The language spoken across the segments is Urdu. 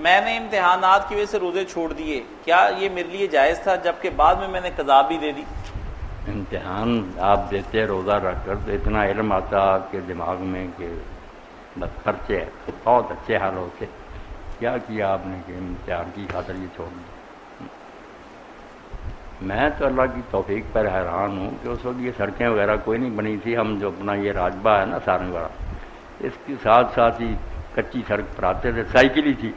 میں نے امتحانات کی وجہ سے روزے چھوڑ دیے، کیا یہ میرے لیے جائز تھا، جبکہ بعد میں نے قضا بھی دے دی؟ امتحان آپ دیتے روزہ رکھ کر تو اتنا علم آتا آپ کے دماغ میں کہ بس خرچے بہت اچھے حال ہوتے، کیا کیا آپ نے کہ امتحان کی خاطر یہ چھوڑ دیا؟ میں تو اللہ کی توفیق پر حیران ہوں کہ اس وقت یہ سڑکیں وغیرہ کوئی نہیں بنی تھی، ہم جو اپنا یہ راجبہ ہے نا سارنگ والا، اس کے ساتھ ساتھ ہی کچی سڑک پر آتے تھے، سائیکل ہی تھی،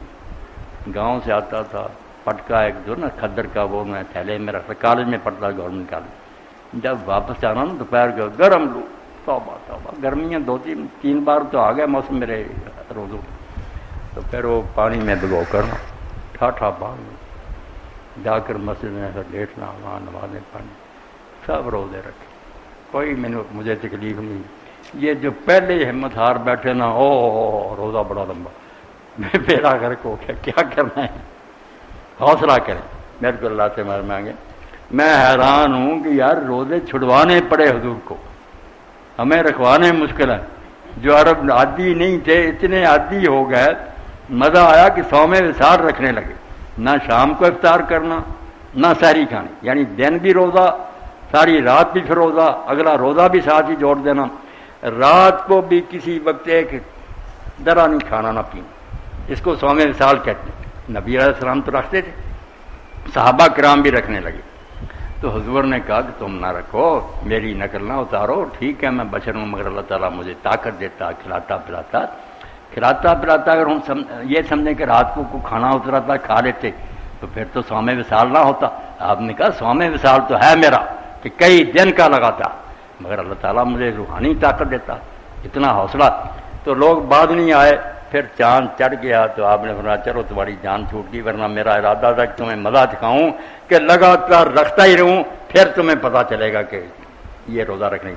گاؤں سے آتا تھا، پٹکا ایک جو نا کھدر کا وہ میں تھیلے میں رکھتا، کالج میں پڑھتا گورنمنٹ کالج، جب واپس آنا نا دوپہر کو گرم لو، توبہ توبہ، گرمیاں 2-3 بار تو آ گیا موسم میرے روزوں، تو پھر وہ پانی میں بھگو کر ٹھاٹھا پانی جا کر مسجد میں ایسا لیٹنا، وہاں نمازیں پڑھنی، سب روزے رکھے، کوئی مجھے تکلیف نہیں۔ یہ جو پہلے ہمت ہار بیٹھے نا، او روزہ بڑا لمبا، میں میرا گھر کو کیا کرنا ہے، حوصلہ کریں، میرے کو اللہ سے مار مانگے۔ میں حیران ہوں کہ یار روزے چھڑوانے پڑے حضور کو، ہمیں رکھوانے مشکل ہے۔ جو عرب عادی نہیں تھے اتنے عادی ہو گئے، مزہ آیا کہ صوم وصال رکھنے لگے، نہ شام کو افطار کرنا نہ سحری کھانی، یعنی دن بھی روزہ، ساری رات بھی پھر روزہ، اگلا روزہ بھی ساتھ ہی جوڑ دینا، رات کو بھی کسی وقت ایک درا نہیں کھانا نہ پینا، اس کو صوم وصال کہتے ہیں۔ نبی علیہ السلام تو رکھتے تھے، صحابہ کرام بھی رکھنے لگے، تو حضور نے کہا کہ تم نہ رکھو، میری نقل نہ اتارو، ٹھیک ہے میں بشر ہوں مگر اللہ تعالیٰ مجھے طاقت دیتا، کھلاتا پلاتا، اگر ہم یہ سمجھیں کہ رات کو کھانا اترا تھا کھا لیتے تو پھر تو صوم وصال نہ ہوتا۔ آپ نے کہا صوم وصال تو ہے میرا کہ کئی دن کا لگاتا، مگر اللہ تعالیٰ مجھے روحانی طاقت دیتا، اتنا حوصلہ۔ تو لوگ بعد نہیں آئے، پھر چاند چڑھ گیا تو آپ نے فرمایا چلو تمہاری جان چھوٹ گئی، ورنہ میرا ارادہ تھا کہ تمہیں مزہ دکھاؤں کہ لگاتار رکھتا ہی رہوں، پھر تمہیں پتہ چلے گا کہ یہ روزہ رکھنے۔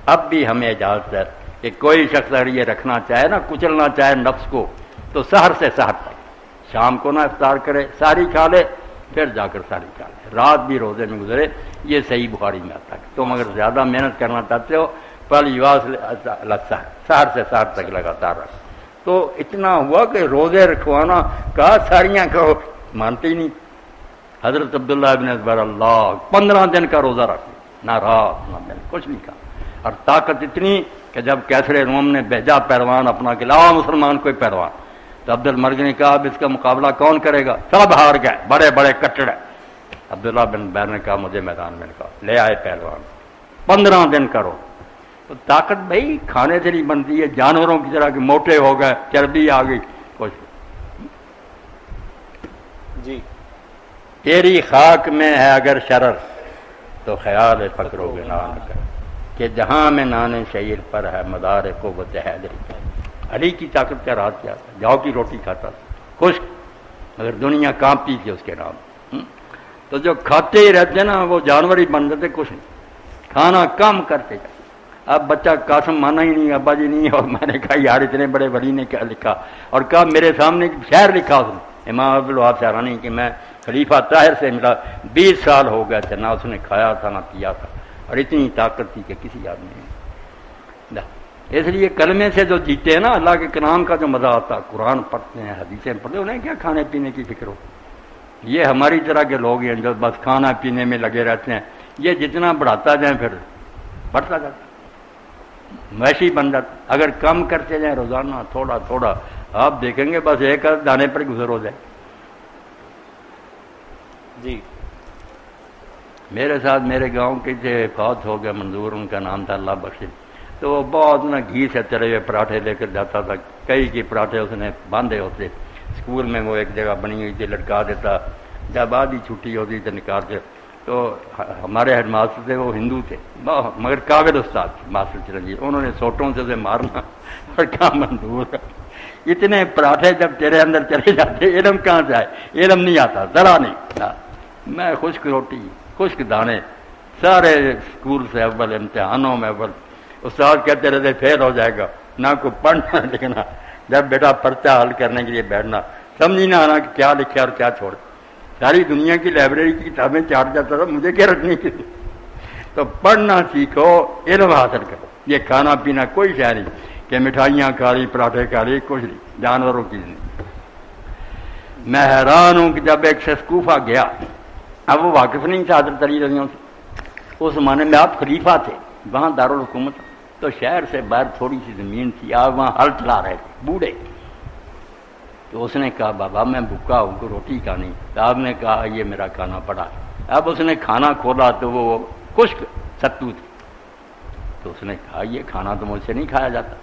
اب بھی ہمیں اجازت ہے کہ کوئی شخص اگر یہ رکھنا چاہے نا، کچلنا چاہے نفس کو، تو سحر سے سحر تک، شام کو نہ افطار کرے، ساری کھا لے، پھر جا کر ساری کھا لے، رات بھی روزے میں گزرے۔ یہ صحیح بخاری میں آتا ہے کہ تم اگر زیادہ محنت کرنا چاہتے ہو سحر سے سحر تک لگاتار رکھ۔ تو اتنا ہوا کہ روزے رکھوانا کہا، ساریاں کہو، مانتے ہی نہیں۔ حضرت عبداللہ ابن زبیر اللہ 15 دن کا روزہ رکھا، نہ رات نہ دن، کچھ نہیں کھا، اور طاقت اتنی کہ جب کیسر روم نے بھیجا پہلوان اپنا کہ لاؤ مسلمان کوئی پہلوان، تو عبد المرگ نے کہا اب اس کا مقابلہ کون کرے گا، سب ہار گئے، بڑے بڑے کٹڑ۔ عبداللہ بن زبیر نے کہا مجھے میدان میں کہا، لے آئے پہلوان، 15 دن کرو۔ تو طاقت بھائی کھانے سے نہیں بنتی ہے، جانوروں کی طرح کہ موٹے ہو گئے، چربی آ گئی، کچھ جی۔ تیری خاک میں ہے اگر شرر تو خیال فقر و غنا نہ کر، کہ جہاں میں نانے شعیر پر ہے مدار قوت حیدری کا۔ علی کی طاقت کا راز کیا تھا، جاؤ کی روٹی کھاتا تھا، خشک، مگر دنیا کانپتی تھی اس کے نام۔ تو جو کھاتے ہی رہتے نا وہ جانور ہی بن جاتے، کچھ نہیں، کھانا کم کرتے جاتے۔ اب بچہ قاسم مانا ہی نہیں، ابا جی نہیں، اور میں نے کہا یار اتنے بڑے ولی نے کیا لکھا، اور کہا میرے سامنے شعر لکھا اس نے، امام عبدالوہاب سہرانی کہ میں خلیفہ طاہر سے ملا، 20 سال ہو گئے تھے، نہ اس نے کھایا تھا نہ پیا تھا، اور اتنی طاقت تھی کہ کسی آدمی نے۔ اس لیے کلمے سے جو جیتے ہیں نا، اللہ کے کلام کا جو مزہ آتا، قرآن پڑھتے ہیں، حدیثیں پڑھتے ہیں، انہیں کیا کھانے پینے کی فکر ہو۔ یہ ہماری طرح کے لوگ ہیں جو بس کھانا پینے میں لگے رہتے ہیں، یہ جتنا بڑھاتا جائیں پھر بڑھتا جاتا، ویسے بن جاتا۔ اگر کم کرتے جائیں روزانہ تھوڑا تھوڑا، آپ دیکھیں گے بس ایک دانے پر گزر ہو جائے۔ جی۔ میرے ساتھ میرے گاؤں کے جو فوت ہو گیا منظور، ان کا نام تھا اللہ بخش، تو وہ بہت نا گھی سے تلے ہوئے پراٹھے لے کر جاتا تھا، کئی کے پراٹھے اس نے باندھے ہوتے، اسکول میں وہ ایک جگہ بنی ہوئی تھی، لٹکا دیتا، جب آدھی چھٹی ہوتی تھی نکال کے۔ تو ہمارے ہیڈ ماسٹر تھے، وہ ہندو تھے مگر قابل استاد ماسٹر چرنجیت، انہوں نے سوٹوں سے اسے مارنا اور کہا منظور اتنے پراٹھے جب تیرے اندر چلے جاتے علم کہاں سے آئے، علم نہیں آتا ذرا نہیں۔ میں خشک روٹی خشک دانے، سارے اسکول سے اول، امتحانوں میں اول، استاد کہتے رہتے فیل ہو جائے گا، نہ کوئی پڑھنا لکھنا، جب بیٹا پرچہ حل کرنے کے لیے بیٹھنا سمجھ نہ آنا کہ کیا لکھا اور کیا چھوڑ، ساری دنیا کی لائبریری کی کتابیں چاٹ جاتا تھا، مجھے کیا رکھنی تھی۔ تو پڑھنا سیکھو، علم حاصل کرو، یہ کھانا پینا کوئی شے نہیں کہ مٹھائیاں کھا لی، پراٹھے کھا لی، کچھ نہیں، جانوروں کی زندگی۔ میں حیران ہوں کہ جب ایک شخص کوفہ گیا، اب وہ واقف نہیں تھا حضرت علی رضی اللہ عنہ سے، اس زمانے میں آپ خلیفہ تھے، وہاں دارالحکومت، تو شہر سے باہر تھوڑی سی زمین تھی، آپ وہاں ہل چلا رہے تھے بوڑھے. تو اس نے کہا بابا میں بھوکا ہوں، کوئی روٹی کھانی. تو آپ نے کہا یہ میرا کھانا پڑا. اب اس نے کھانا کھولا تو وہ خشک ستو تھے. تو اس نے کہا یہ کھانا تو مجھ سے نہیں کھایا جاتا.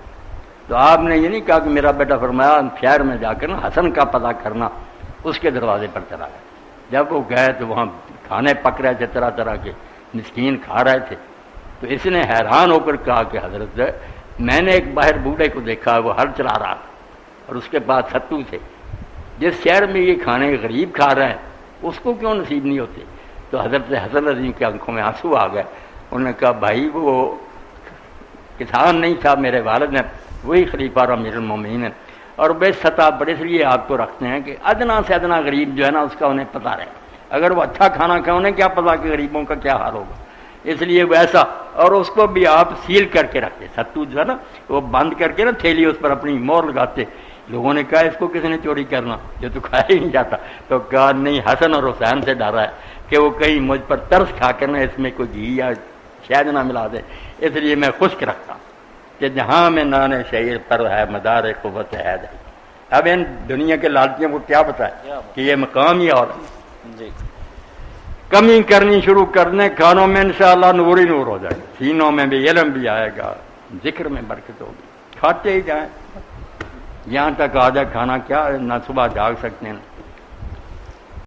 تو آپ نے یہ نہیں کہا کہ میرا بیٹا فرمایا شہر میں جا کر نا حسن کا پتہ کرنا، اس کے دروازے پر چلا گیا. جب وہ گئے تو وہاں کھانے پک رہے تھے، طرح طرح کے مسکین کھا رہے تھے. تو اس نے حیران ہو کر کہا کہ حضرت میں نے ایک باہر بوڑھے کو دیکھا، وہ ہل چلا رہا تھا اور اس کے پاس ستو تھے. جس شہر میں یہ کھانے غریب کھا رہے ہیں اس کو کیوں نصیب نہیں ہوتے؟ تو حضرت حسن عظیم کی آنکھوں میں آنسو آ گئے. انہوں نے کہا بھائی وہ کسان نہیں تھا، میرے والد نے وہی خلیفہ اور امیر المومنین ہے، اور بے سطح بڑے اس لیے آپ کو رکھتے ہیں کہ ادنا سے ادنا غریب جو ہے نا اس کا انہیں پتہ رہے. اگر وہ اچھا کھانا کھائے انہیں کیا پتا کہ غریبوں کا کیا حال ہوگا. اس لیے ویسا، اور اس کو بھی آپ سیل کر کے رکھتے، ستو جو ہے نا وہ بند کر کے نا تھیلی اس پر اپنی مور لگاتے. لوگوں نے کہا اس کو کس نے چوری کرنا، یہ تو کھایا ہی نہیں جاتا. تو کہا نہیں، حسن اور حسین سے ڈرا ہے کہ وہ کہیں مجھ پر ترس کھا کر نہ اس میں کوئی گھی یا شہد نہ ملا دے، اس لیے میں خشک رکھتا کہ جہاں میں نان شعیر پر ہے مدار قوت ہے. اب ان دنیا کے لالچیوں کو کیا بتائے کہ یہ مقام ہی اور جی کمی کرنی شروع کرنے کھانوں میں انشاءاللہ نور ہی نور ہو جائے گا، سینوں میں بھی علم بھی آئے گا، ذکر میں برکت ہوگی. کھاتے ہی جائیں، یہاں تک آ جائے کھانا کیا نہ صبح جاگ سکتے ہیں